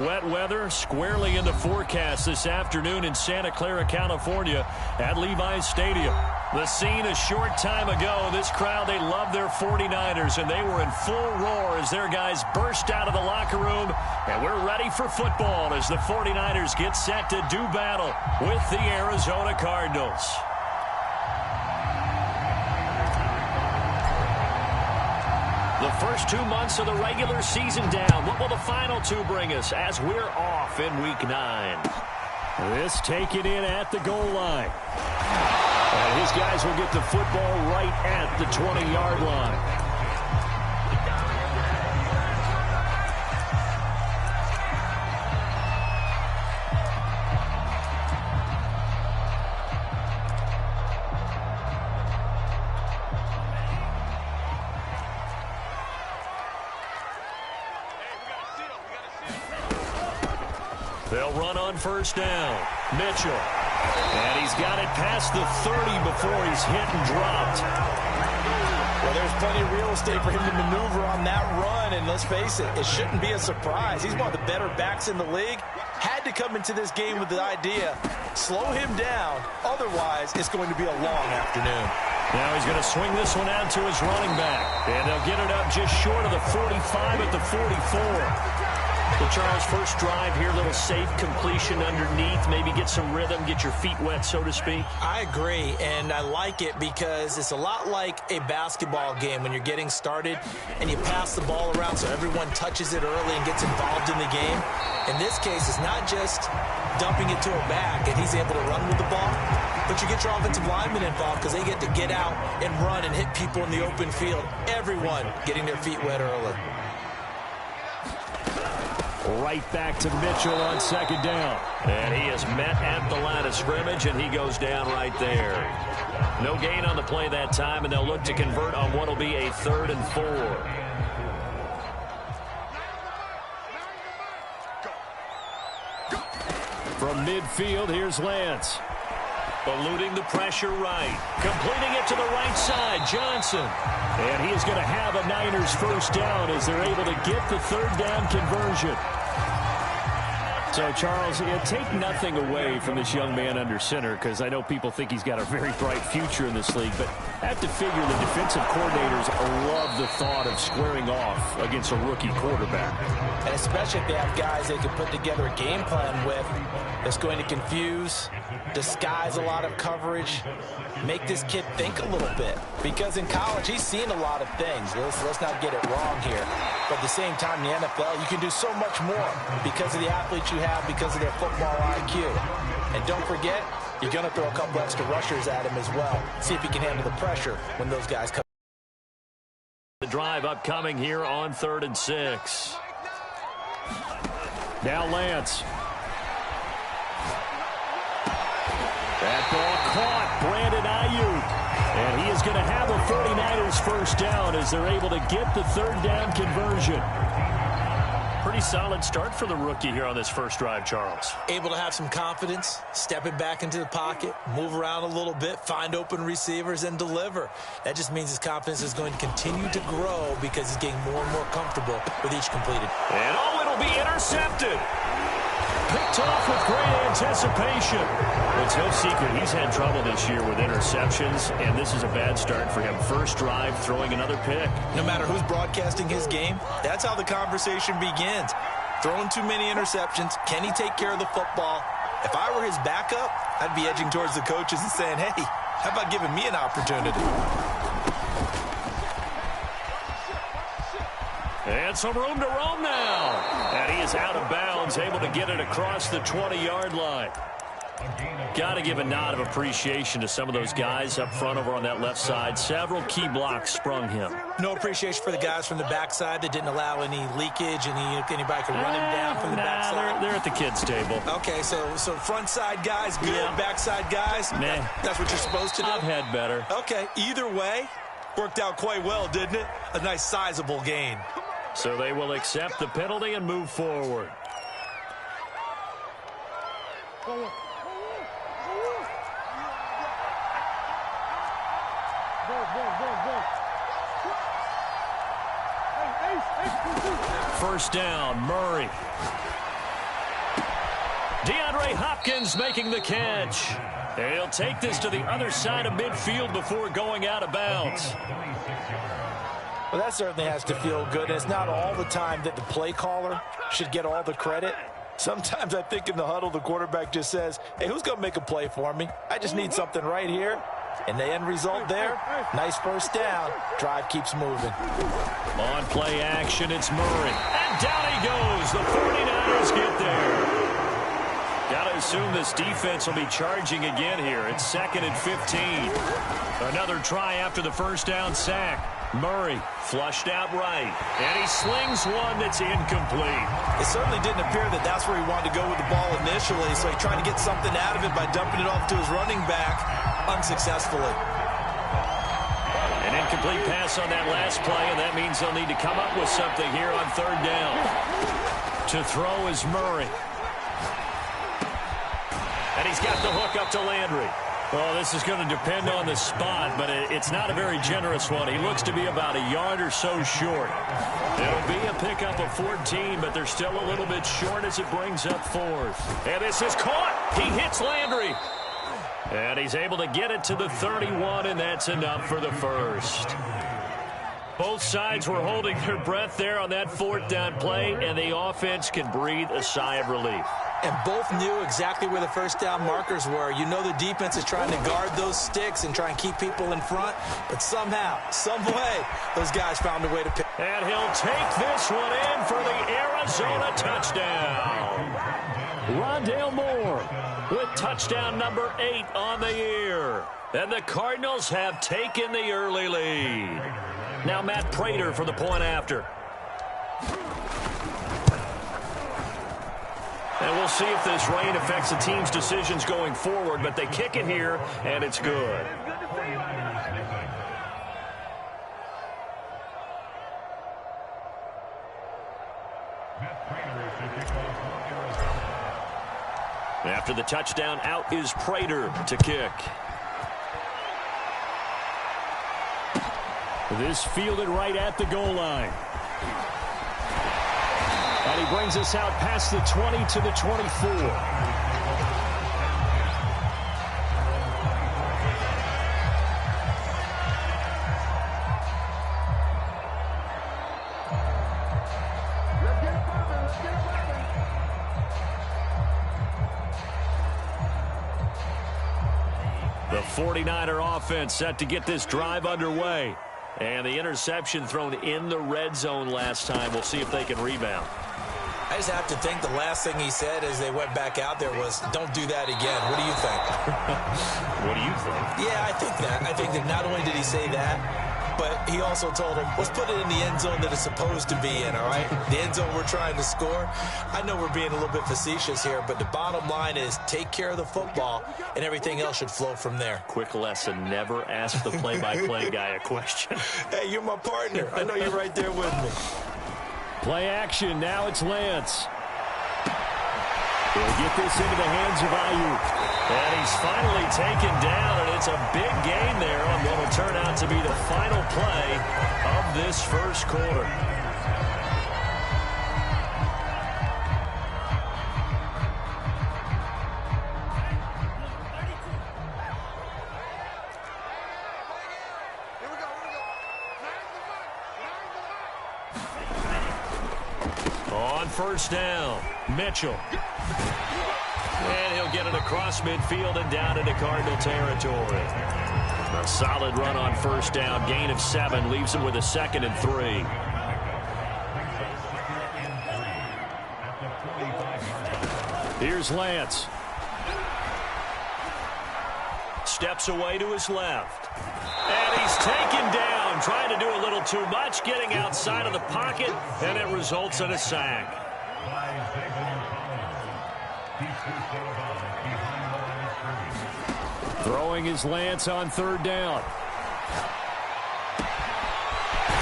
Wet weather squarely in the forecast this afternoon in Santa Clara, California at Levi's Stadium. The scene a short time ago. This crowd, they love their 49ers, and they were in full roar as their guys burst out of the locker room. And we're ready for football as the 49ers get set to do battle with the Arizona Cardinals. The first 2 months of the regular season down. What will the final two bring us as we're off in Week 9? This taken in at the goal line. And his guys will get the football right at the 20-yard line. They'll run on first down. Mitchell. And he's got it past the 30 before he's hit and dropped. Well, there's plenty of real estate for him to maneuver on that run. And let's face it, it shouldn't be a surprise. He's one of the better backs in the league. Had to come into this game with the idea, slow him down. Otherwise, it's going to be a long afternoon. Now he's going to swing this one out to his running back. And they'll get it up just short of the 45 at the 44. Well, Charles, first drive here, little safe completion underneath. Maybe get some rhythm, get your feet wet, so to speak. I agree, and I like it because it's a lot like a basketball game when you're getting started and you pass the ball around so everyone touches it early and gets involved in the game. In this case, it's not just dumping it to a back and he's able to run with the ball, but you get your offensive linemen involved because they get to get out and run and hit people in the open field. Everyone getting their feet wet early. Right back to Mitchell on second down. And he is met at the line of scrimmage, and he goes down right there. No gain on the play that time, and they'll look to convert on what will be a 3rd and 4. From midfield, here's Lance. Eluding the pressure right. Completing it to the right side, Johnson. And he is going to have a Niners first down as they're able to get the 3rd down conversion. So, Charles, take nothing away from this young man under center, because I know people think he's got a very bright future in this league, but I have to figure the defensive coordinators love the thought of squaring off against a rookie quarterback. And especially if they have guys they can put together a game plan with that's going to confuse, disguise a lot of coverage, make this kid think a little bit. Because in college, he's seen a lot of things. Let's not get it wrong here. But at the same time, in the NFL, you can do so much more because of the athletes you have, because of their football IQ. And don't forget, you're going to throw a couple extra rushers at him as well. See if he can handle the pressure when those guys come. The drive upcoming here on 3rd and 6. Now Lance. That ball caught. Brandon Ayuk. And he is going to have a 49ers first down as they're able to get the 3rd down conversion. Pretty solid start for the rookie here on this first drive, Charles. Able to have some confidence, stepping back into the pocket, move around a little bit, find open receivers, and deliver. That just means his confidence is going to continue to grow because he's getting more and more comfortable with each completed. And it'll be intercepted. Picked off with great anticipation. It's no secret he's had trouble this year with interceptions, and this is a bad start for him. First drive, throwing another pick. No matter who's broadcasting his game, that's how the conversation begins. Throwing too many interceptions. Can he take care of the football? If I were his backup, I'd be edging towards the coaches and saying, hey, how about giving me an opportunity? And some room to roam now. And he is out of bounds, able to get it across the 20-yard line. Got to give a nod of appreciation to some of those guys up front over on that left side. Several key blocks sprung him. No appreciation for the guys from the backside that didn't allow any leakage, anybody could run him down from the backside. They're at the kids' table. Okay, so front side guys good, yeah. Backside guys, nah. That's what you're supposed to do? I've had better. Okay, either way, worked out quite well, didn't it? A nice sizable gain. So they will accept the penalty and move forward. First down, Murray. DeAndre Hopkins making the catch. And he'll take this to the other side of midfield before going out of bounds. Well, that certainly has to feel good. It's not all the time that the play caller should get all the credit. Sometimes I think in the huddle, the quarterback just says, hey, who's going to make a play for me? I just need something right here. And the end result there, nice first down. Drive keeps moving. On play action, it's Murray. And down he goes. The 49ers get there. Got to assume this defense will be charging again here. It's 2nd and 15. Another try after the first down sack. Murray flushed out right. And he slings one that's incomplete. It certainly didn't appear that that's where he wanted to go with the ball initially, so he tried to get something out of it by dumping it off to his running back unsuccessfully. An incomplete pass on that last play, and that means they'll need to come up with something here on 3rd down. To throw is Murray. And he's got the hook up to Landry. Well, this is going to depend on the spot, but it's not a very generous one. He looks to be about a yard or so short. It'll be a pickup of 14, but they're still a little bit short as it brings up 4th. And this is caught. He hits Landry. And he's able to get it to the 31, and that's enough for the first. Both sides were holding their breath there on that 4th down play, and the offense can breathe a sigh of relief. And both knew exactly where the first down markers were. You know the defense is trying to guard those sticks and try and keep people in front. But somehow, some way, those guys found a way to pick. And he'll take this one in for the Arizona touchdown. Rondale Moore with touchdown number 8 on the year. And the Cardinals have taken the early lead. Now Matt Prater for the point after. And we'll see if this rain affects the team's decisions going forward, but they kick it here, and it's good. After the touchdown, out is Prater to kick. This fielded right at the goal line. And he brings us out past the 20 to the 24. The 49er offense set to get this drive underway. And the interception thrown in the red zone last time. We'll see if they can rebound. I just have to think the last thing he said as they went back out there was, don't do that again. What do you think? What do you think? Yeah, I think that. I think that not only did he say that, but he also told him, let's put it in the end zone that it's supposed to be in, all right? The end zone we're trying to score. I know we're being a little bit facetious here, but the bottom line is take care of the football, and everything else should flow from there. Quick lesson, never ask the play-by-play guy a question. Hey, you're my partner. I know you're right there with me. Play action. Now it's Lance. He'll get this into the hands of Ayuk. And he's finally taken down, and it's a big gain there on what will turn out to be the final play of this first quarter. On first down, Mitchell. And he'll get it across midfield and down into Cardinal territory. A solid run on first down. Gain of 7 leaves him with a 2nd and 3. Here's Lance. Steps away to his left. And he's taken down, trying to do a little too much, getting outside of the pocket, and it results in a sack. Throwing his Lance on 3rd down.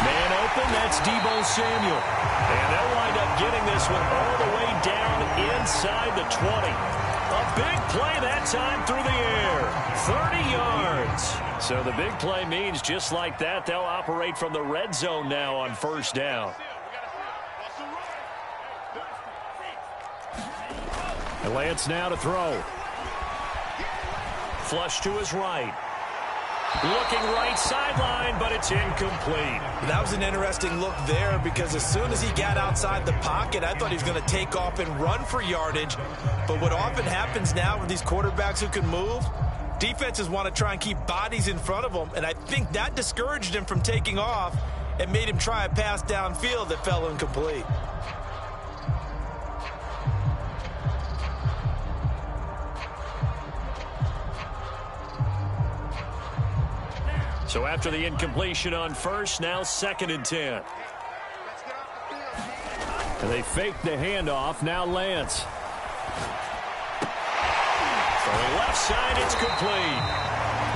Man open, that's Deebo Samuel. And they'll wind up getting this one all the way down inside the 20. A big play that time through the air. 30 yards. So the big play means just like that, they'll operate from the red zone now on first down. And Lance now to throw. Flush to his right. Looking right sideline, but it's incomplete. That was an interesting look there because as soon as he got outside the pocket, I thought he was going to take off and run for yardage. But what often happens now with these quarterbacks who can move, defenses want to try and keep bodies in front of them, and I think that discouraged him from taking off and made him try a pass downfield that fell incomplete. So after the incompletion on first, now 2nd and 10. And they fake the handoff. Now Lance. For the left side, it's complete.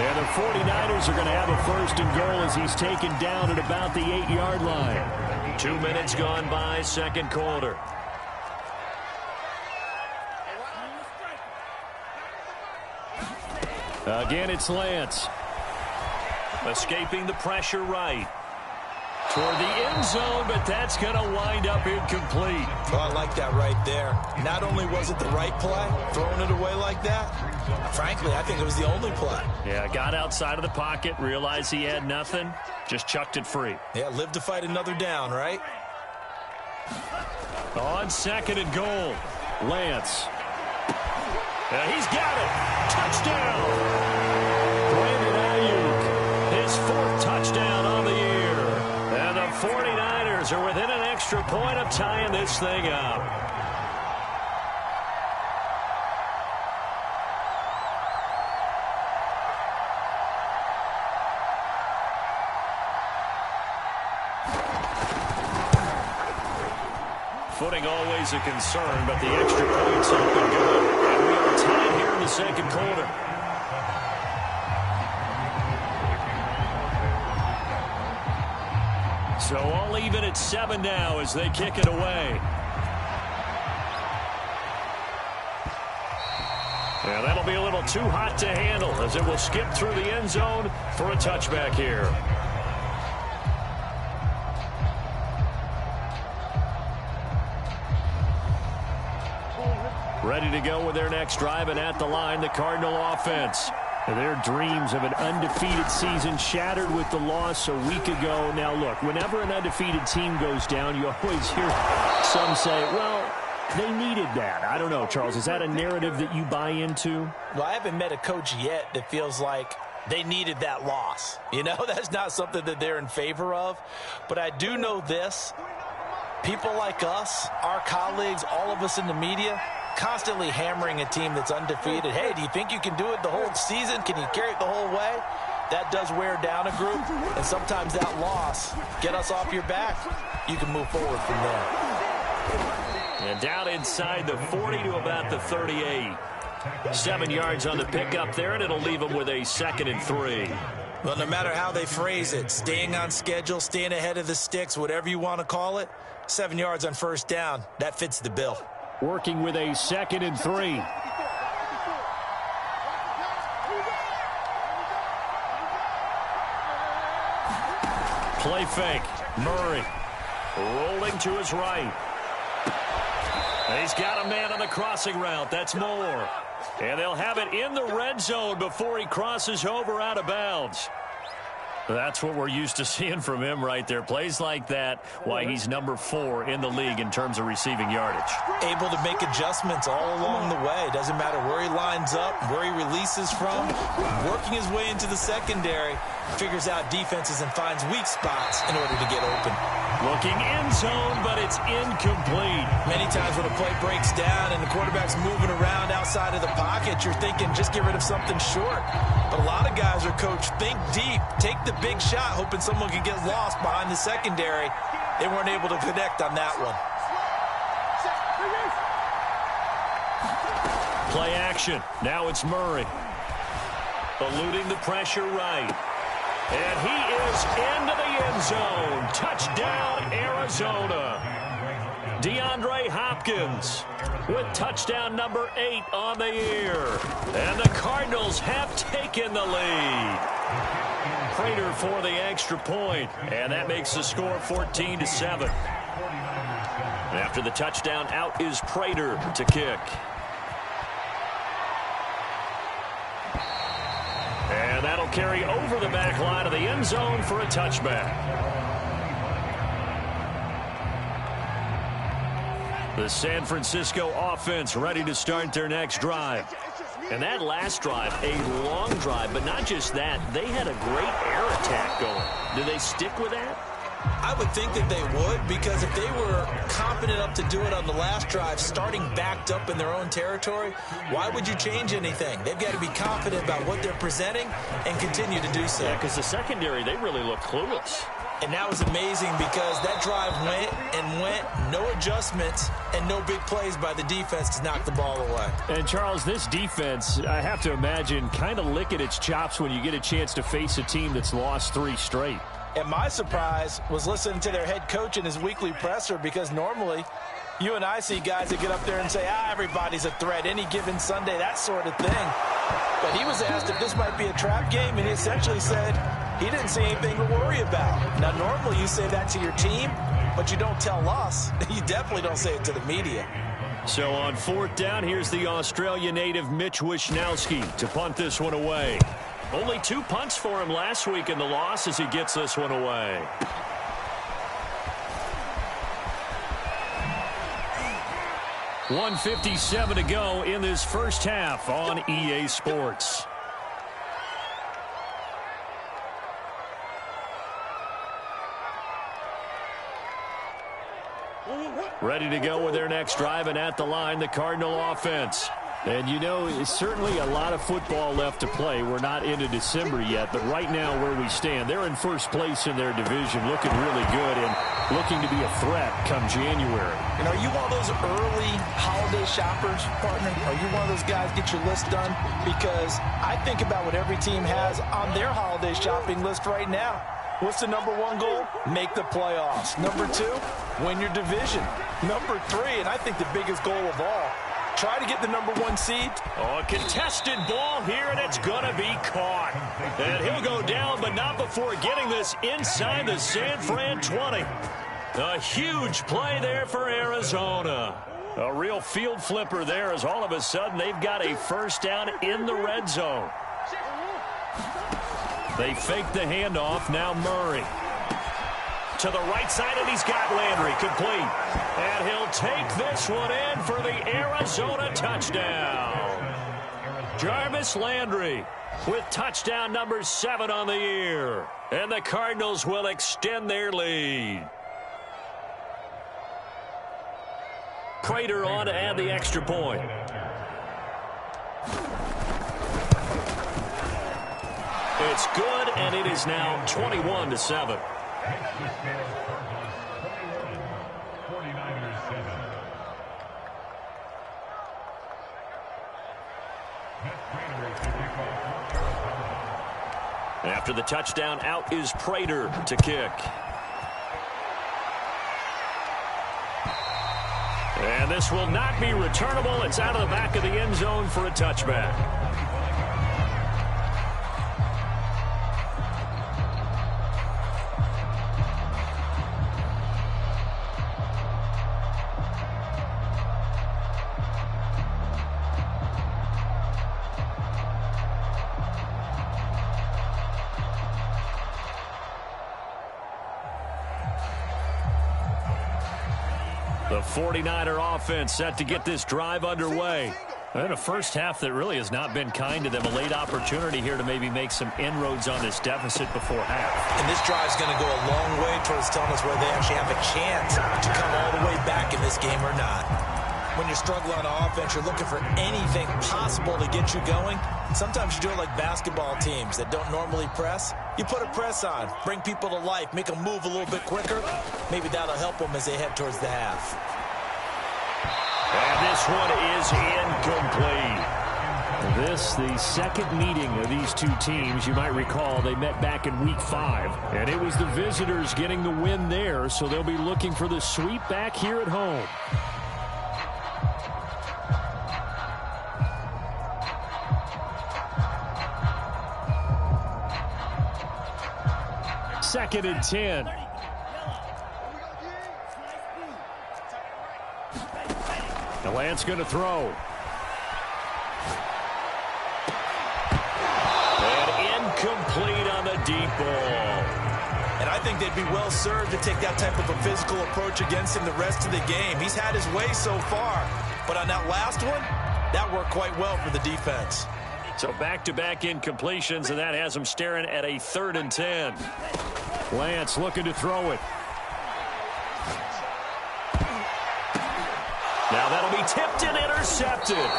And the 49ers are going to have a 1st and goal as he's taken down at about the 8-yard line. 2 minutes gone by, 2nd quarter. Again, it's Lance. Escaping the pressure right. Toward the end zone, but that's going to wind up incomplete. Oh, I like that right there. Not only was it the right play, throwing it away like that, frankly, I think it was the only play. Yeah, got outside of the pocket, realized he had nothing, just chucked it free. Yeah, live to fight another down, right? On 2nd and goal, Lance. He's got it. Touchdown. Brandon Ayuk, his 4th touchdown on the year. And the 49ers are within an extra point of tying this thing up. Footing always a concern, but the extra point's up and good. And we are tied here in the 2nd quarter. So all even at 7 now as they kick it away. And that'll be a little too hot to handle as it will skip through the end zone for a touchback here. Ready to go with their next drive, and at the line, the Cardinal offense. And their dreams of an undefeated season shattered with the loss a week ago. Now, look, whenever an undefeated team goes down, you always hear some say, well, they needed that. I don't know, Charles. Is that a narrative that you buy into? Well, I haven't met a coach yet that feels like they needed that loss. You know, that's not something that they're in favor of. But I do know this. People like us, our colleagues, all of us in the media, constantly hammering a team that's undefeated. Hey, do you think you can do it the whole season? Can you carry it the whole way? That does wear down a group, and sometimes that loss, get us off your back, you can move forward from there. And down inside the 40 to about the 38. 7 yards on the pickup there, and it'll leave them with a 2nd and 3. Well, no matter how they phrase it, staying on schedule, staying ahead of the sticks, whatever you want to call it, 7 yards on 1st down, that fits the bill. Working with a 2nd and 3. Play fake. Murray rolling to his right. And he's got a man on the crossing route. That's Moore. And they'll have it in the red zone before he crosses over out of bounds. That's what we're used to seeing from him right there. Plays like that, why he's number 4 in the league in terms of receiving yardage. Able to make adjustments all along the way. Doesn't matter where he lines up, where he releases from. Working his way into the secondary, figures out defenses and finds weak spots in order to get open. Looking end zone, but it's incomplete. Many times when a play breaks down and the quarterback's moving around outside of the pocket, you're thinking just get rid of something short. But a lot of guys are coached, think deep, take the big shot, hoping someone can get lost behind the secondary. They weren't able to connect on that one. Play action. Now it's Murray. Eluding the pressure right. And he is into the end zone. Touchdown, Arizona. DeAndre Hopkins with touchdown number 8 on the year. And the Cardinals have taken the lead. Prater for the extra point, and that makes the score 14-7. After the touchdown, out is Prater to kick. And that'll carry over the back line of the end zone for a touchback. The San Francisco offense ready to start their next drive. And that last drive, a long drive, but not just that. They had a great air attack going. Do they stick with that? I would think that they would, because if they were confident enough to do it on the last drive, starting backed up in their own territory, why would you change anything? They've got to be confident about what they're presenting and continue to do so. Yeah, because the secondary, they really look clueless. And that was amazing because that drive went and went, no adjustments, and no big plays by the defense to knock the ball away. And, Charles, this defense, I have to imagine, kind of licking its chops when you get a chance to face a team that's lost 3 straight. And my surprise was listening to their head coach in his weekly presser, because normally you and I see guys that get up there and say, everybody's a threat any given Sunday, that sort of thing. But he was asked if this might be a trap game, and he essentially said he didn't see anything to worry about. Now, normally you say that to your team, but you don't tell us. You definitely don't say it to the media. So on 4th down, here's the Australia native Mitch Wishnowsky to punt this one away. Only 2 punts for him last week in the loss as he gets this one away. .157 to go in this first half on EA Sports. Ready to go with their next drive, and at the line, the Cardinal offense. And, you know, it's certainly a lot of football left to play. We're not into December yet, but right now where we stand, they're in first place in their division, looking really good and looking to be a threat come January. And are you one of those early holiday shoppers, partner? Are you one of those guys get your list done? Because I think about what every team has on their holiday shopping list right now. What's the number 1 goal? Make the playoffs. Number 2, win your division. Number 3, and I think the biggest goal of all, try to get the number 1 seed. Oh, a contested ball here, and it's going to be caught. And he'll go down, but not before getting this inside the San Fran 20. A huge play there for Arizona. A real field flipper there, as all of a sudden they've got a first down in the red zone. They fake the handoff. Now Murray to the right side, and he's got Landry complete. And he'll take this one in for the Arizona touchdown. Jarvis Landry with touchdown number 7 on the year. And the Cardinals will extend their lead. Prater on to add the extra point. It's good, and it is now 21-7. After the touchdown, out is Prater to kick. And this will not be returnable. It's out of the back of the end zone for a touchback. The 49er offense set to get this drive underway. And a first half that really has not been kind to them. A late opportunity here to maybe make some inroads on this deficit before half. And this drive's going to go a long way towards telling us whether they actually have a chance to come all the way back in this game or not. When you're struggling on offense, you're looking for anything possible to get you going. Sometimes you do it like basketball teams that don't normally press. You put a press on, bring people to life, make them move a little bit quicker. Maybe that'll help them as they head towards the half. And this one is incomplete. This, the second meeting of these two teams. You might recall they met back in week 5. And it was the visitors getting the win there, so they'll be looking for the sweep back here at home. Second and 10. Now Lance going to throw. And incomplete on the deep ball. And I think they'd be well served to take that type of a physical approach against him the rest of the game. He's had his way so far, but on that last one, that worked quite well for the defense. So back-to-back incompletions, and that has him staring at a 3rd and 10. Lance looking to throw it. Now that'll be tipped and intercepted.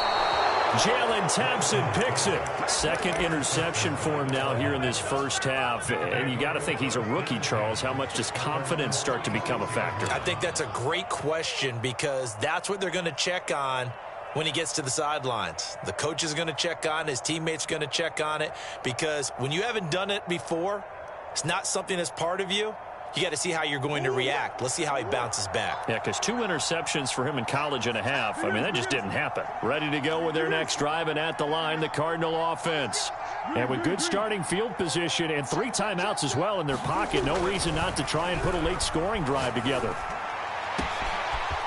Jalen Thompson picks it. 2nd interception for him now here in this first half. And you got to think he's a rookie, Charles. How much does confidence start to become a factor? I think that's a great question because that's what they're going to check on when he gets to the sidelines. The coach is going to check on it. His teammates are going to check on it because when you haven't done it before, it's not something that's part of you. You got to see how you're going to react. Let's see how he bounces back. Yeah, because 2 interceptions for him in college and a half. I mean, that just didn't happen. Ready to go with their next drive, and at the line, the Cardinal offense. And with good starting field position and 3 timeouts as well in their pocket, no reason not to try and put a late scoring drive together.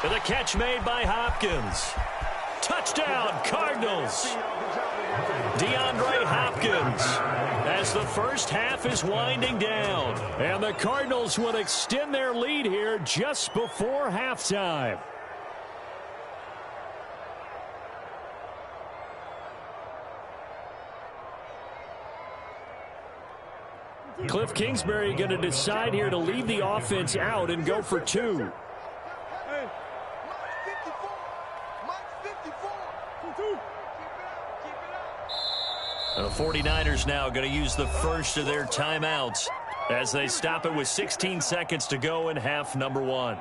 And the catch made by Hopkins. Touchdown, Cardinals. DeAndre Hopkins as the first half is winding down. And the Cardinals will extend their lead here just before halftime. Cliff Kingsbury going to decide here to leave the offense out and go for 2. The 49ers now going to use the first of their timeouts as they stop it with 16 seconds to go in half number 1.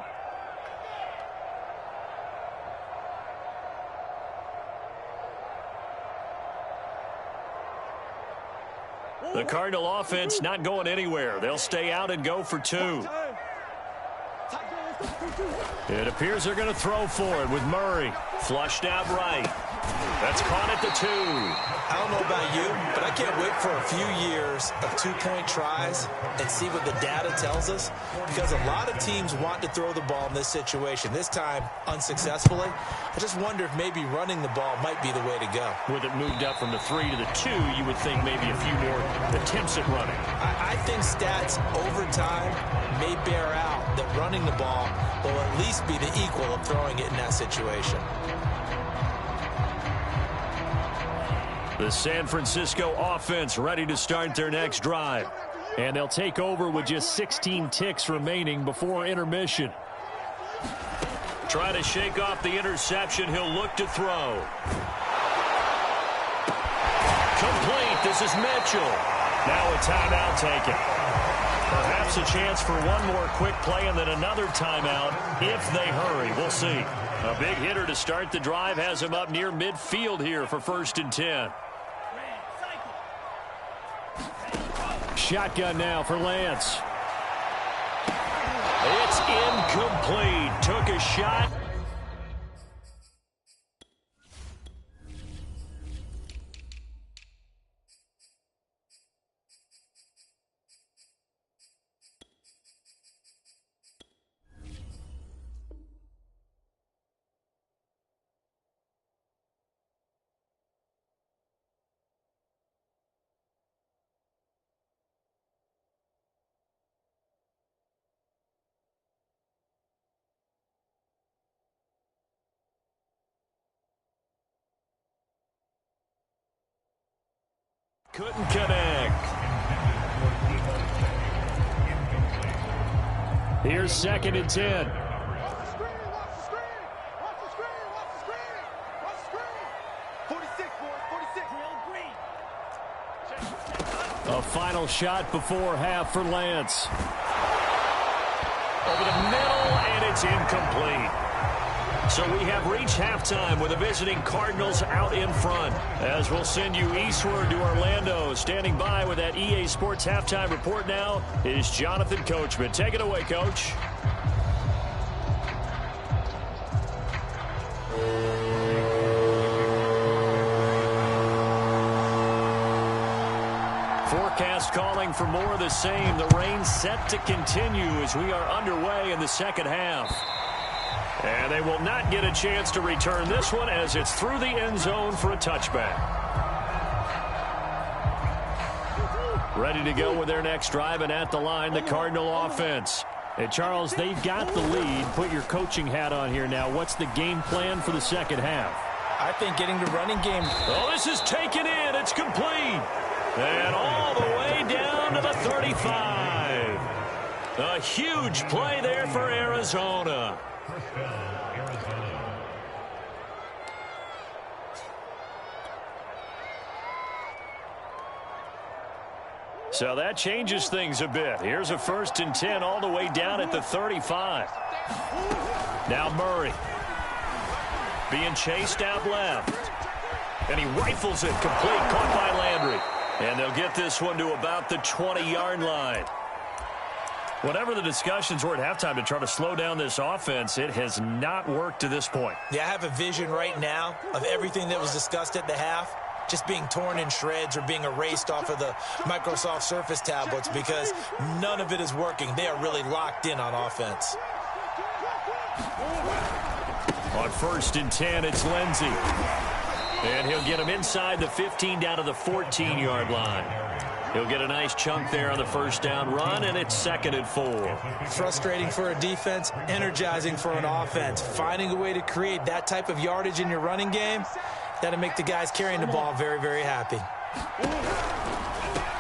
The Cardinal offense not going anywhere. They'll stay out and go for 2. It appears they're going to throw for it with Murray. Flushed out right. That's caught at the 2. I don't know about you, but I can't wait for a few years of 2-point tries and see what the data tells us, because a lot of teams want to throw the ball in this situation. This time, unsuccessfully. I just wonder if maybe running the ball might be the way to go. With it moved up from the 3 to the 2, you would think maybe a few more attempts at running. I think stats over time may bear out that running the ball will at least be the equal of throwing it in that situation. The San Francisco offense ready to start their next drive. And they'll take over with just 16 ticks remaining before intermission. Try to shake off the interception. He'll look to throw. Complete. This is Mitchell. Now a timeout taken. Perhaps a chance for one more quick play and then another timeout if they hurry. We'll see. A big hitter to start the drive has him up near midfield here for 1st and 10. Shotgun now for Lance. It's incomplete. Took a shot. Couldn't connect. Here's 2nd and 10. A final shot before half for Lance. Over the middle, and it's incomplete. So we have reached halftime with the visiting Cardinals out in front. As we'll send you eastward to Orlando. Standing by with that EA Sports halftime report now is Jonathan Coachman. Take it away, Coach. Forecast calling for more of the same. The rain set to continue as we are underway in the second half. And they will not get a chance to return this one as it's through the end zone for a touchback. Ready to go with their next drive, and at the line, the Cardinal offense. Hey, Charles, they've got the lead. Put your coaching hat on here now. What's the game plan for the second half? I think getting the running game. Oh, this is taken in. It's complete. And all the way down to the 35. A huge play there for Arizona. So that changes things a bit. Here's a 1st and 10 all the way down at the 35. Now Murray being chased out left. And he rifles it complete, caught by Landry. And they'll get this one to about the 20-yard line. Whatever the discussions were at halftime to try to slow down this offense, it has not worked to this point. Yeah, I have a vision right now of everything that was discussed at the half just being torn in shreds or being erased off of the Microsoft Surface tablets because none of it is working. They are really locked in on offense. On 1st and 10, it's Lindsey. And he'll get him inside the 15 down to the 14-yard line. He'll get a nice chunk there on the 1st down run, and it's 2nd and 4. Frustrating for a defense, energizing for an offense. Finding a way to create that type of yardage in your running game, that'll make the guys carrying the ball very, very happy.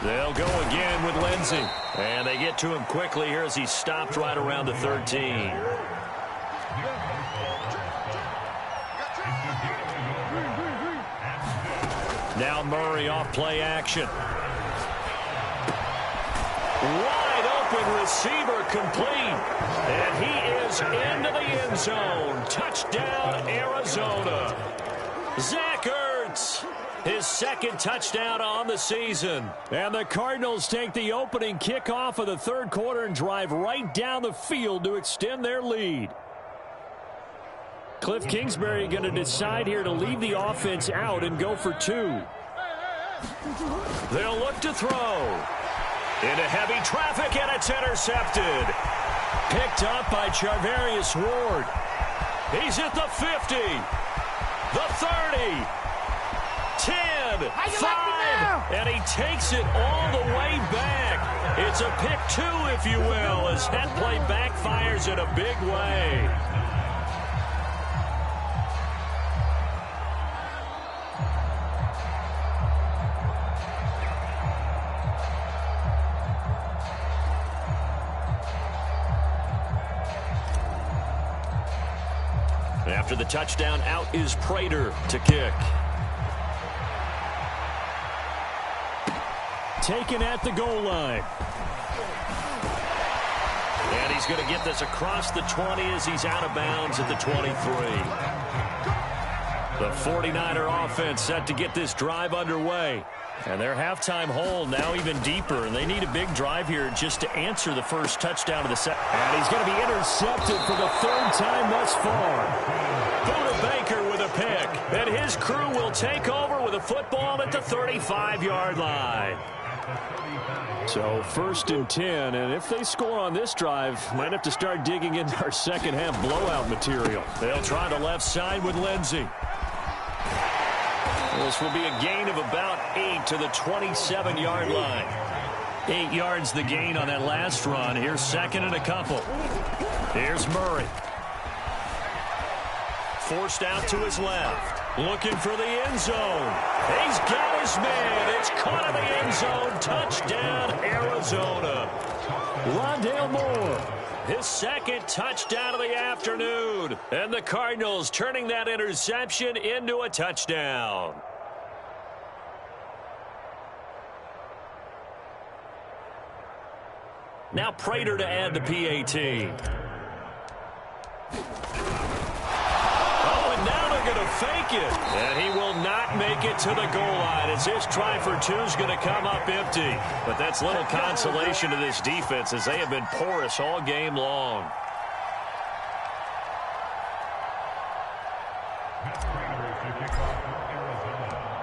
They'll go again with Lindsey. And they get to him quickly here as he's stopped right around the 13. Now Murray off play action. Wide open receiver complete. And he is into the end zone. Touchdown, Arizona. Zach Ertz, his 2nd touchdown on the season. And the Cardinals take the opening kickoff of the 3rd quarter and drive right down the field to extend their lead. Cliff Kingsbury going to decide here to leave the offense out and go for 2. They'll look to throw. Into heavy traffic, and it's intercepted. Picked up by Charvarius Ward. He's at the 50. The 30, 10, 5, and he takes it all the way back. It's a pick 2, if you will, as that play backfires in a big way. After the touchdown, out is Prater to kick. Taken at the goal line. And he's going to get this across the 20 as he's out of bounds at the 23. The 49er offense set to get this drive underway. And their halftime hole now even deeper, and they need a big drive here just to answer the first touchdown of the set. And he's going to be intercepted for the 3rd time thus far. Buda Baker with a pick, and his crew will take over with a football at the 35-yard line. So 1st and 10, and if they score on this drive, might have to start digging into our second half blowout material. They'll try the left side with Lindsey. This will be a gain of about 8 to the 27-yard line. 8 yards the gain on that last run. Here's 2nd and a couple. Here's Murray. Forced out to his left. Looking for the end zone. He's got his man. It's caught in the end zone. Touchdown, Arizona. Rondale Moore. His 2nd touchdown of the afternoon. And the Cardinals turning that interception into a touchdown. Now Prater to add the PAT. Oh, and now they're going to fake it. And he will not make it to the goal line as this try for 2 is going to come up empty. But that's little consolation to this defense as they have been porous all game long.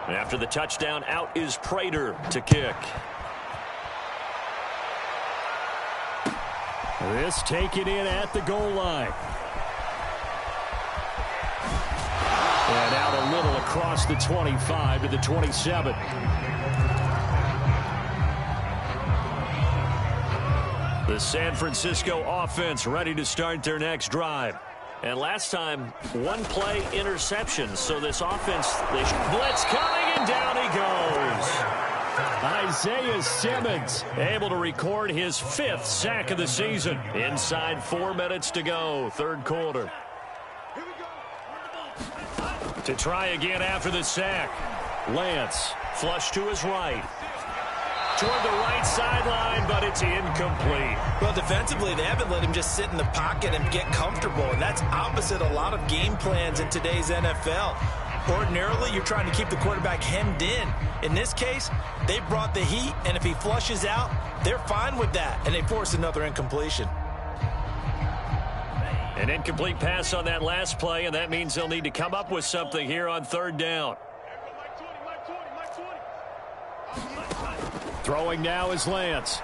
After the touchdown, out is Prater to kick. This taken in at the goal line. And out a little across the 25 to the 27. The San Francisco offense ready to start their next drive. And last time, one play interception. So this offense, blitz coming, and down he goes. Isaiah Simmons able to record his 5th sack of the season. Inside 4 minutes to go, third quarter. To try again after the sack. Lance, flush to his right. Toward the right sideline, but it's incomplete. Well, defensively, they haven't let him just sit in the pocket and get comfortable, and that's opposite a lot of game plans in today's NFL. Ordinarily, you're trying to keep the quarterback hemmed in. In this case, they brought the heat, and if he flushes out, they're fine with that, and they force another incompletion. An incomplete pass on that last play, and that means they'll need to come up with something here on third down. Throwing now is Lance.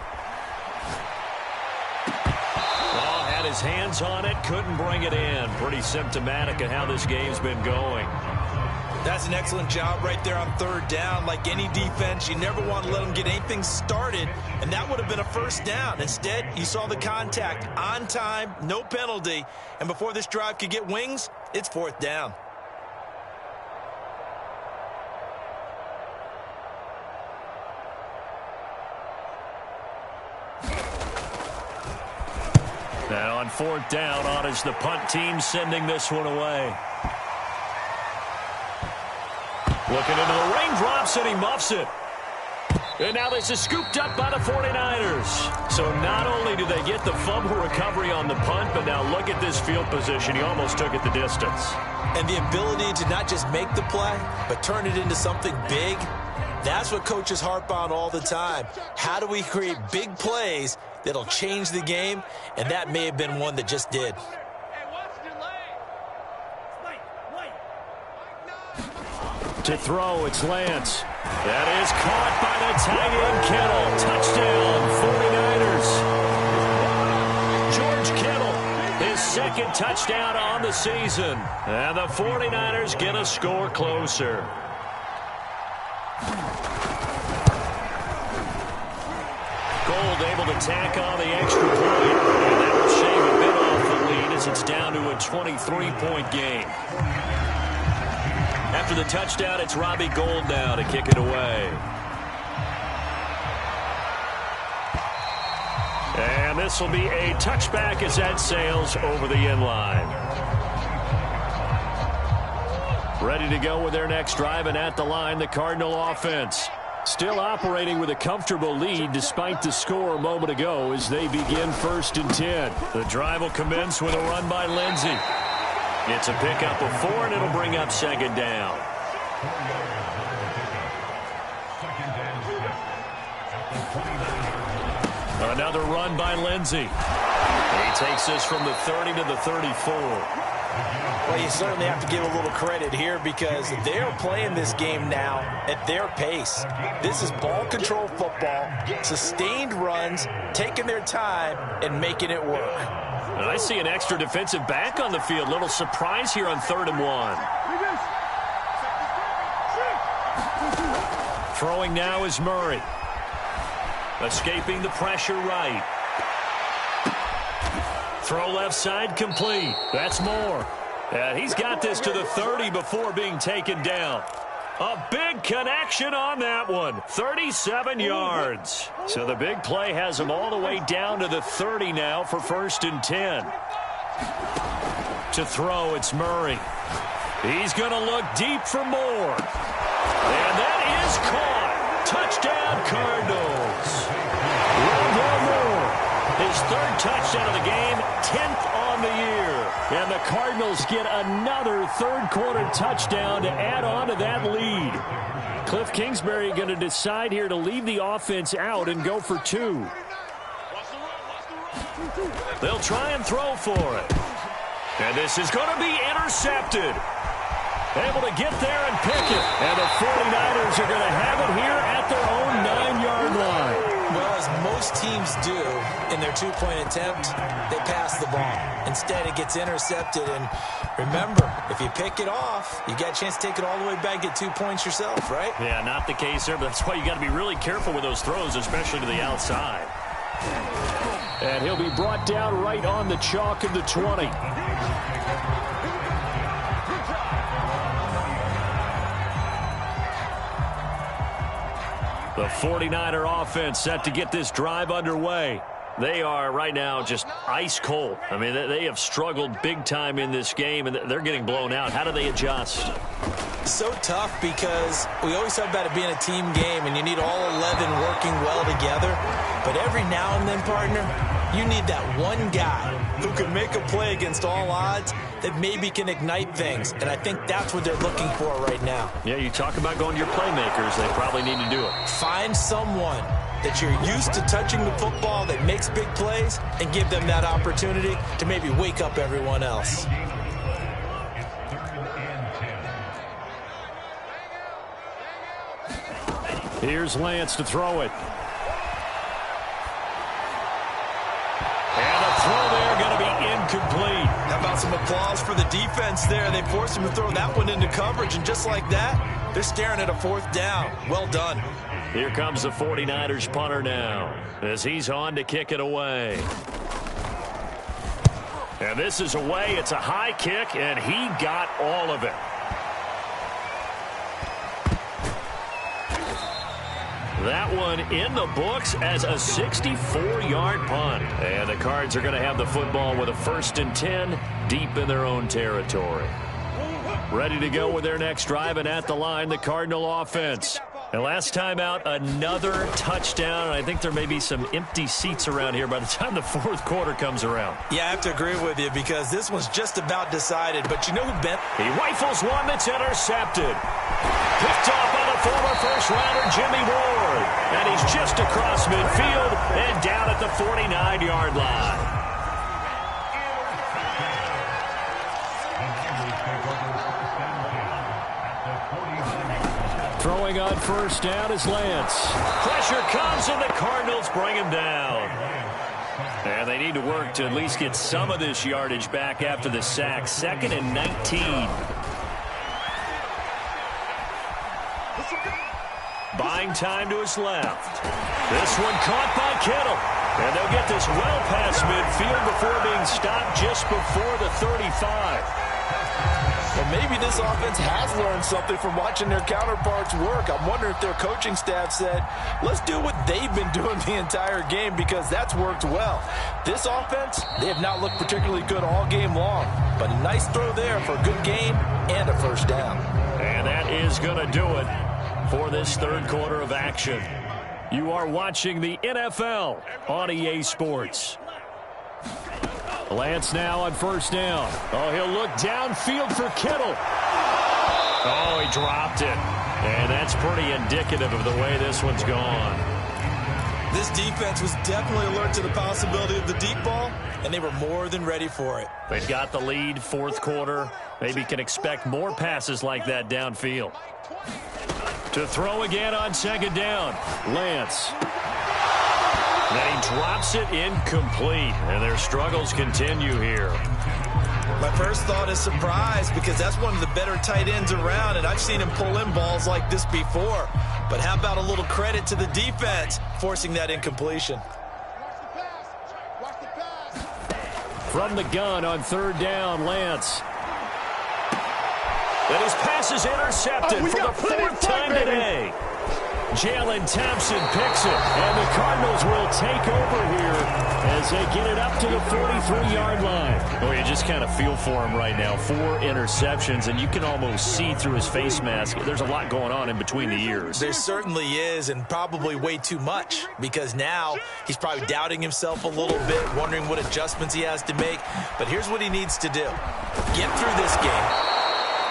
Oh, had his hands on it, couldn't bring it in. Pretty symptomatic of how this game's been going. That's an excellent job right there on third down. Like any defense, you never want to let them get anything started, and that would have been a first down. Instead, you saw the contact on time, no penalty, and before this drive could get wings, it's fourth down. Now on fourth down, on is the punt team sending this one away. Looking into the raindrops, and he muffs it. And now this is scooped up by the 49ers. So not only do they get the fumble recovery on the punt, but now look at this field position. He almost took it the distance. And the ability to not just make the play, but turn it into something big, that's what coaches harp on all the time. How do we create big plays that'll change the game? And that may have been one that just did. To throw, it's Lance. That is caught by the tight end, Kittle. Touchdown, 49ers. George Kittle, his 2nd touchdown on the season. And the 49ers get a score closer. Gold able to tack on the extra point. And that will shave a bit off the lead as it's down to a 23-point game. After the touchdown, it's Robbie Gould now to kick it away. And this will be a touchback as that sails over the end line. Ready to go with their next drive, and at the line, the Cardinal offense. Still operating with a comfortable lead despite the score a moment ago as they begin 1st and 10. The drive will commence with a run by Lindsey. It's a pickup of 4, and it'll bring up 2nd down. Another run by Lindsey. He takes this from the 30 to the 34. Well, you certainly have to give a little credit here because they're playing this game now at their pace. This is ball control football, sustained runs, taking their time, and making it work. And I see an extra defensive back on the field. Little surprise here on 3rd and 1. Throwing now is Murray. Escaping the pressure right. Throw left side complete. That's Moore. And he's got this to the 30 before being taken down. A big connection on that one. 37 yards. So the big play has him all the way down to the 30 now for 1st and 10. To throw, it's Murray. He's going to look deep for Moore. And that is caught. Touchdown, Cardinals. Rondale Moore, his 3rd touchdown of the game, 10th on the year. And the Cardinals get another 3rd quarter touchdown to add on to that lead. Cliff Kingsbury going to decide here to leave the offense out and go for 2. They'll try and throw for it. And this is going to be intercepted. Able to get there and pick it. And the 49ers are going to have it here at their own 9-yard line. Well, as most teams do in their 2-point attempt, they pass the ball. Instead, it gets intercepted. And remember, if you pick it off, you got a chance to take it all the way back, get 2 points yourself, right? Yeah, not the case there, but that's why you got to be really careful with those throws, especially to the outside. And he'll be brought down right on the chalk of the 20. The 49er offense set to get this drive underway. They are right now just ice cold. I mean, they have struggled big time in this game, and they're getting blown out. How do they adjust? So tough because we always talk about it being a team game, and you need all 11 working well together. But every now and then, partner, you need that one guy who can make a play against all odds that maybe can ignite things. And I think that's what they're looking for right now. Yeah, you talk about going to your playmakers. They probably need to do it. Find someone that you're used to touching the football that makes big plays and give them that opportunity to maybe wake up everyone else. Here's Lance to throw it. And the throw there going to be incomplete. How about some applause for the defense there? They forced him to throw that one into coverage, and just like that, they're staring at a 4th down. Well done. Here comes the 49ers punter now as he's on to kick it away. And this is away. It's a high kick, and he got all of it. That one in the books as a 64-yard punt. And the Cards are going to have the football with a 1st and 10 deep in their own territory. Ready to go with their next drive, and at the line, the Cardinal offense. And last time out, another touchdown. I think there may be some empty seats around here by the time the 4th quarter comes around. Yeah, I have to agree with you because this one's just about decided. But you know who bent? He rifles one that's intercepted. Picked off by the former first-rounder Jimmy Ward. And he's just across midfield and down at the 49-yard line. Throwing on 1st down is Lance. Pressure comes, and the Cardinals bring him down. And they need to work to at least get some of this yardage back after the sack. 2nd and 19. Buying time to his left. This one caught by Kittle. And they'll get this well past midfield before being stopped just before the 35. Well, maybe this offense has learned something from watching their counterparts work. I'm wondering if their coaching staff said, let's do what they've been doing the entire game because that's worked well. This offense, they have not looked particularly good all game long. But a nice throw there for a good gain and a 1st down. And that is going to do it for this 3rd quarter of action. You are watching the NFL on EA Sports. Lance now on 1st down. Oh, he'll look downfield for Kittle. Oh, he dropped it. And that's pretty indicative of the way this one's gone. This defense was definitely alert to the possibility of the deep ball, and they were more than ready for it. They've got the lead, 4th quarter. Maybe can expect more passes like that downfield. To throw again on 2nd down, Lance. Then he drops it incomplete, and their struggles continue here. My first thought is surprise because that's one of the better tight ends around, and I've seen him pull in balls like this before. But how about a little credit to the defense forcing that incompletion? From the gun on 3rd down, Lance. And his pass is intercepted for the 4th time today. Jalen Thompson picks it, and the Cardinals will take over here as they get it up to the 43-yard line. Well, you just kind of feel for him right now. 4 interceptions, and you can almost see through his face mask. There's a lot going on in between the ears. There certainly is, and probably way too much, because now he's probably doubting himself a little bit, wondering what adjustments he has to make. But here's what he needs to do. Get through this game.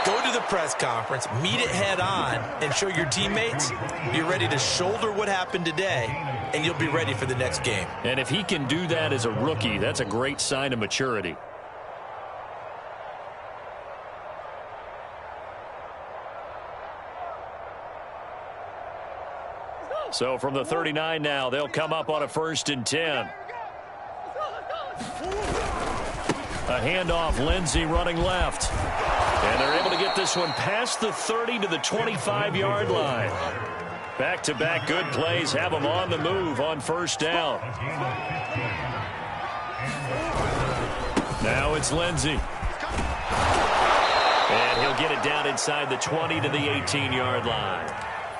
Go to the press conference, meet it head on, and show your teammates you're ready to shoulder what happened today, and you'll be ready for the next game. And if he can do that as a rookie, that's a great sign of maturity. So from the 39 now, they'll come up on a 1st and 10. A handoff, Lindsey running left. And they're able to get this one past the 30 to the 25-yard line. Back-to-back good plays have them on the move on 1st down. Now it's Lindsey. And he'll get it down inside the 20 to the 18-yard line.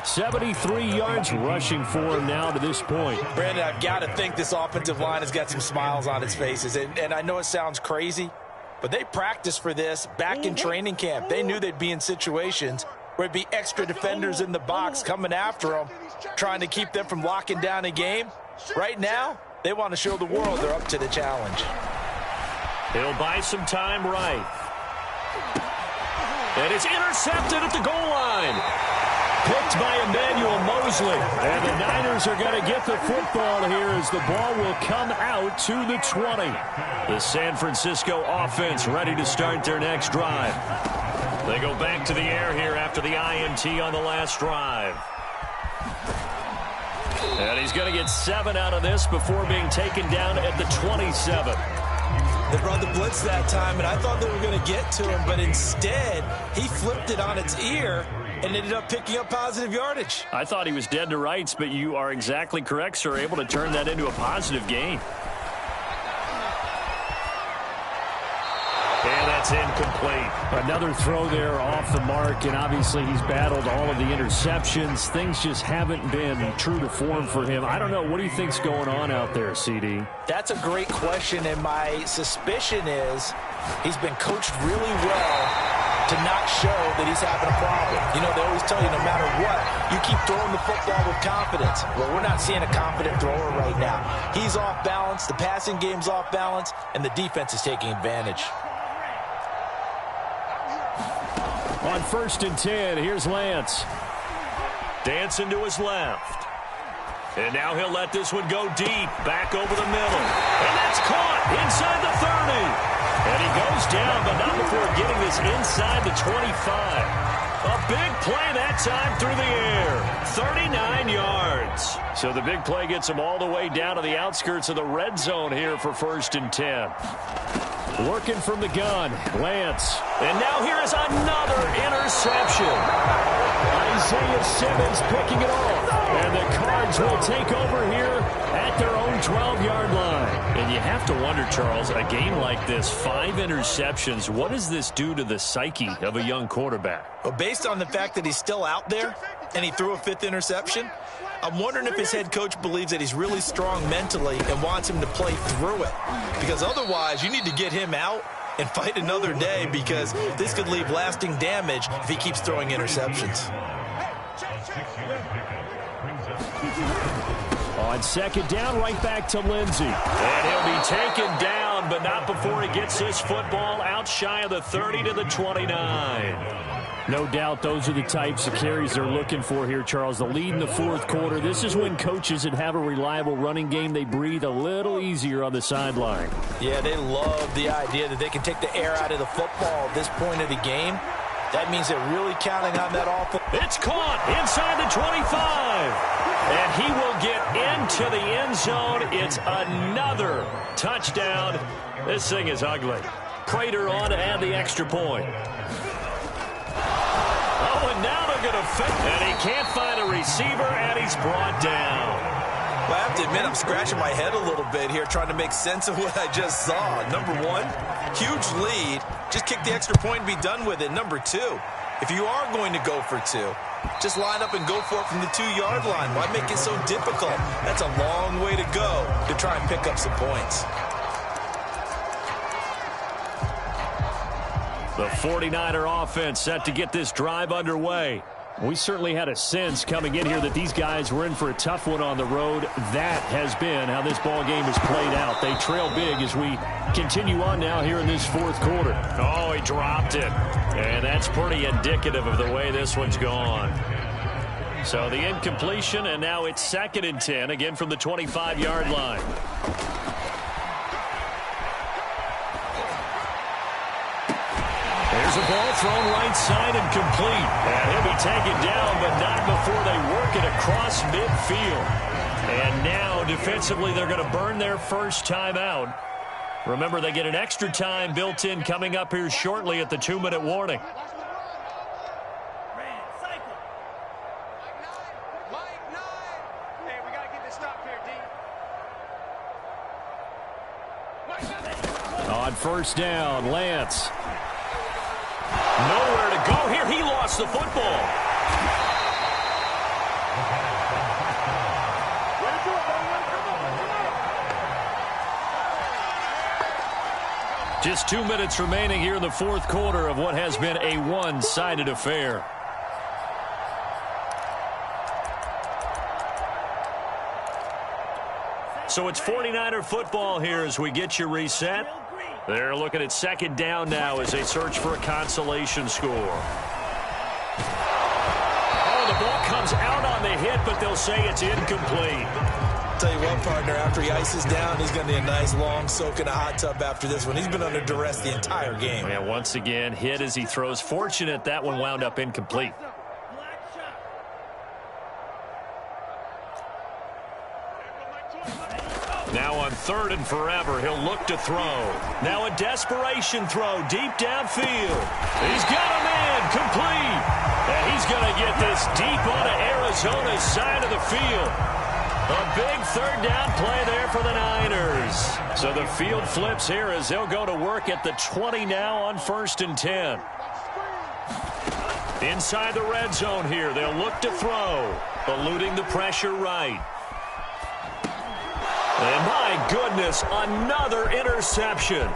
73 yards rushing for him now to this point. Brandon, I've got to think this offensive line has got some smiles on its faces. And I know it sounds crazy, but they practiced for this back in training camp. They knew they'd be in situations where there'd be extra defenders in the box coming after them, trying to keep them from locking down a game. Right now, they want to show the world they're up to the challenge. He'll buy some time right. And it's intercepted at the goal line. Picked by Emmanuel Mosley. And the Niners are going to get the football here as the ball will come out to the 20. The San Francisco offense ready to start their next drive. They go back to the air here after the INT on the last drive. And he's going to get 7 out of this before being taken down at the 27. They brought the blitz that time, and I thought they were going to get to him, but instead, he flipped it on its ear and ended up picking up positive yardage. I thought he was dead to rights, but you are exactly correct, sir, able to turn that into a positive gain. And that's incomplete. Another throw there off the mark, and obviously he's battled all of the interceptions. Things just haven't been true to form for him. I don't know. What do you think's going on out there, CD? That's a great question, and my suspicion is he's been coached really well to not show that he's having a problem. You know, they always tell you no matter what, you keep throwing the football with confidence. Well, we're not seeing a confident thrower right now. He's off balance, the passing game's off balance, and the defense is taking advantage. On 1st and 10, here's Lance. Dancing to his left. And now he'll let this one go deep, back over the middle. And that's caught inside the 30. And he goes down, but not before getting this inside the 25. A big play that time through the air. 39 yards. So the big play gets him all the way down to the outskirts of the red zone here for 1st and 10. Working from the gun, Lance. And now here is another interception. Isaiah Simmons picking it off. And the Cards will take over here at their own 12-yard line. And you have to wonder, Charles, a game like this, 5 interceptions, what does this do to the psyche of a young quarterback? Well, based on the fact that he's still out there and he threw a 5th interception, I'm wondering if his head coach believes that he's really strong mentally and wants him to play through it. Because otherwise, you need to get him out and fight another day, because this could leave lasting damage if he keeps throwing interceptions. On 2nd down, right back to Lindsey. And he'll be taken down, but not before he gets this football out shy of the 30 to the 29. No doubt those are the types of carries they're looking for here, Charles. The lead in the 4th quarter. This is when coaches that have a reliable running game, they breathe a little easier on the sideline. Yeah, they love the idea that they can take the air out of the football at this point of the game. That means they're really counting on that offense. It's caught inside the 25. And he will get into the end zone. It's another touchdown. This thing is ugly. Prater on to add the extra point. Oh, and now they're going to fit. And he can't find a receiver, and he's brought down. Well, I have to admit, I'm scratching my head a little bit here trying to make sense of what I just saw. Number 1, huge lead. Just kick the extra point and be done with it. Number 2, if you are going to go for 2, just line up and go for it from the 2-yard line. Why make it so difficult? That's a long way to go to try and pick up some points. The 49er offense set to get this drive underway. We certainly had a sense coming in here that these guys were in for a tough one on the road. That has been how this ball game has played out. They trail big as we continue on now here in this 4th quarter. Oh, he dropped it. And that's pretty indicative of the way this one's gone. So the incompletion, and now it's 2nd and 10, again from the 25-yard line. There's a ball thrown right side and complete. And he'll be taken down, but not before they work it across midfield. And now, defensively, they're going to burn their first time out. Remember, they get an extra time built in coming up here shortly at the 2-minute warning. On first down, Lance. Nowhere to go here. He lost the football. Just 2 minutes remaining here in the fourth quarter of what has been a one-sided affair. So it's 49er football here as we get you reset. They're looking at second down now as they search for a consolation score. Oh, the ball comes out on the hit, but they'll say it's incomplete. Tell you what, partner, after he ices down, he's going to need a nice long soak in a hot tub after this one. He's been under duress the entire game. Yeah, once again, hit as he throws. Fortunate that one wound up incomplete. Now on third and forever, he'll look to throw. Now a desperation throw deep downfield. He's got a man complete. And he's going to get this deep onto Arizona's side of the field. A big third down play there for the Niners. So the field flips here as they'll go to work at the 20 now on 1st and 10. Inside the red zone here, they'll look to throw. Eluding the pressure right. And my goodness, another interception.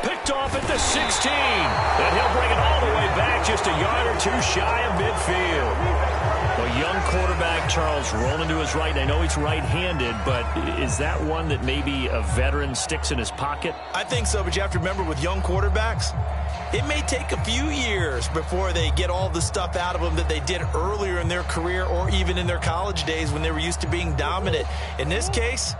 Picked off at the 16. And he'll bring it all the way back just a yard or two shy of midfield. A young quarterback, Charles, rolling to his right. I know he's right-handed, but is that one that maybe a veteran sticks in his pocket? I think so, but you have to remember with young quarterbacks, it may take a few years before they get all the stuff out of them that they did earlier in their career or even in their college days when they were used to being dominant. In this case,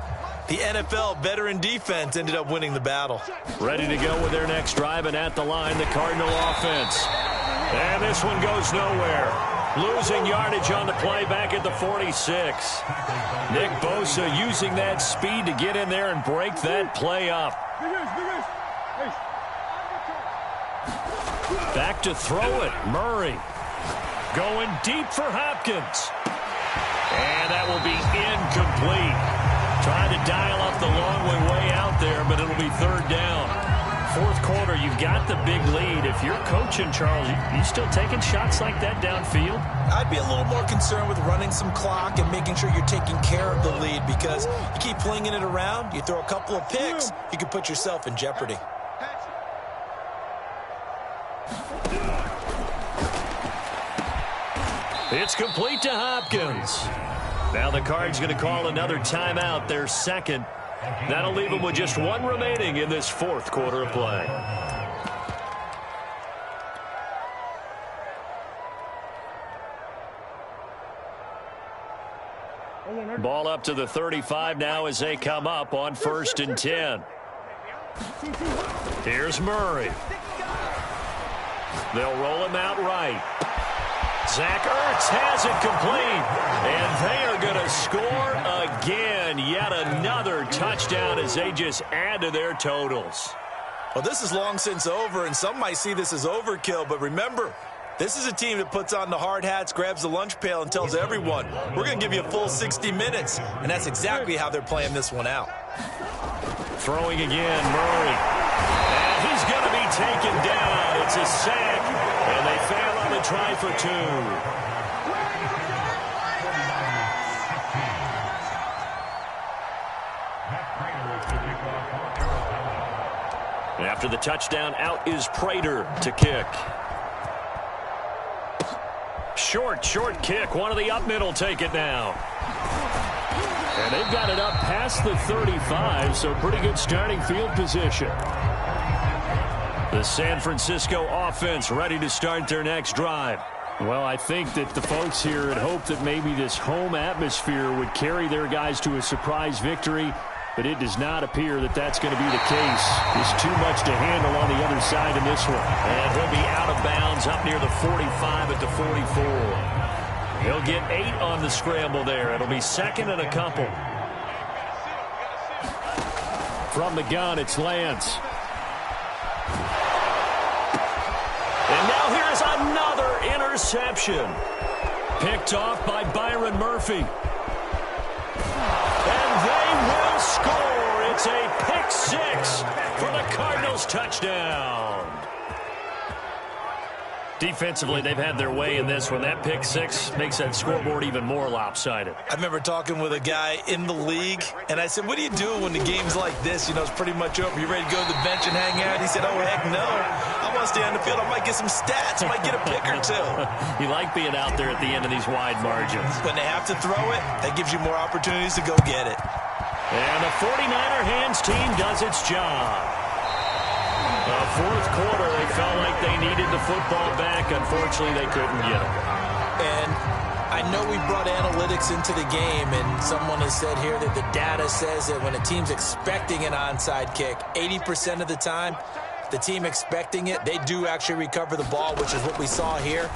the NFL veteran defense ended up winning the battle. Ready to go with their next drive, and at the line, the Cardinal offense. And this one goes nowhere. Losing yardage on the play back at the 46. Nick Bosa using that speed to get in there and break that play up. Back to throw it. Murray going deep for Hopkins. And that will be incomplete. Trying to dial up the long way out there, but it'll be third down. Fourth quarter, you've got the big lead. If you're coaching, Charles, you still taking shots like that downfield? I'd be a little more concerned with running some clock and making sure you're taking care of the lead, because you keep flinging it around, you throw a couple of picks, you can put yourself in jeopardy. It's complete to Hopkins. Now the Cards going to call another timeout, their second. That'll leave them with just one remaining in this fourth quarter of play. Ball up to the 35 now as they come up on 1st and 10. Here's Murray. They'll roll him out right. Zach Ertz has it complete, and they are going to score again. Yet another touchdown as they just add to their totals. Well, this is long since over, and some might see this as overkill, but remember, this is a team that puts on the hard hats, grabs the lunch pail, and tells everyone, we're going to give you a full 60 minutes, and that's exactly how they're playing this one out. Throwing again, Murray. And he's going to be taken down. It's a sack, and they fail on the try for two. After the touchdown, out is Prater to kick. Short kick. One of the up middle take it now. And they've got it up past the 35, so pretty good starting field position. The San Francisco offense ready to start their next drive. Well, I think that the folks here had hoped that maybe this home atmosphere would carry their guys to a surprise victory, but it does not appear that that's going to be the case. There's too much to handle on the other side in this one. And he'll be out of bounds up near the 45 at the 44. He'll get 8 on the scramble there. It'll be second and a couple. From the gun, it's Lance. And now here's another interception. Picked off by Byron Murphy. And they will score It's a pick six for the Cardinals touchdown. Defensively, they've had their way in this one. That pick six makes that scoreboard even more lopsided. I remember talking with a guy in the league, and I said, what do you do when the game's like this? You know, it's pretty much over. You ready to go to the bench and hang out? He said, oh, heck no. I want to stay on the field. I might get some stats. I might get a pick or two. You like being out there at the end of these wide margins. When they have to throw it, that gives you more opportunities to go get it. And the 49er hands team does its job. The fourth quarter, they felt like they needed the football back. Unfortunately, they couldn't get it. And I know we brought analytics into the game, and someone has said here that the data says that when a team's expecting an onside kick, 80% of the time, the team expecting it, they do actually recover the ball, which is what we saw here.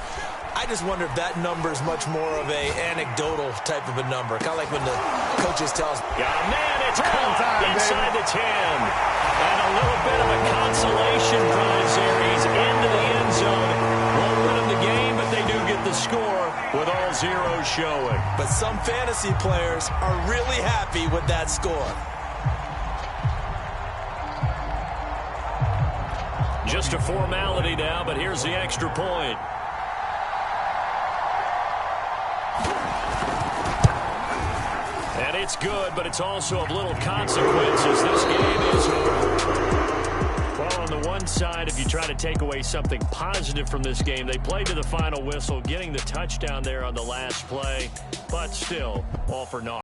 I just wonder if that number is much more of a anecdotal type of a number, kind of like when the coaches tell us, yeah, man, it's inside the 10. And a little bit of a consolation prize here. He's into the end zone. Won't win him the game, but they do get the score with all zeros showing. But some fantasy players are really happy with that score. Just a formality now, but here's the extra point. And it's good, but it's also of little consequences. This game is over. Well, on the one side, if you try to take away something positive from this game, they played to the final whistle, getting the touchdown there on the last play, but still, all for naught.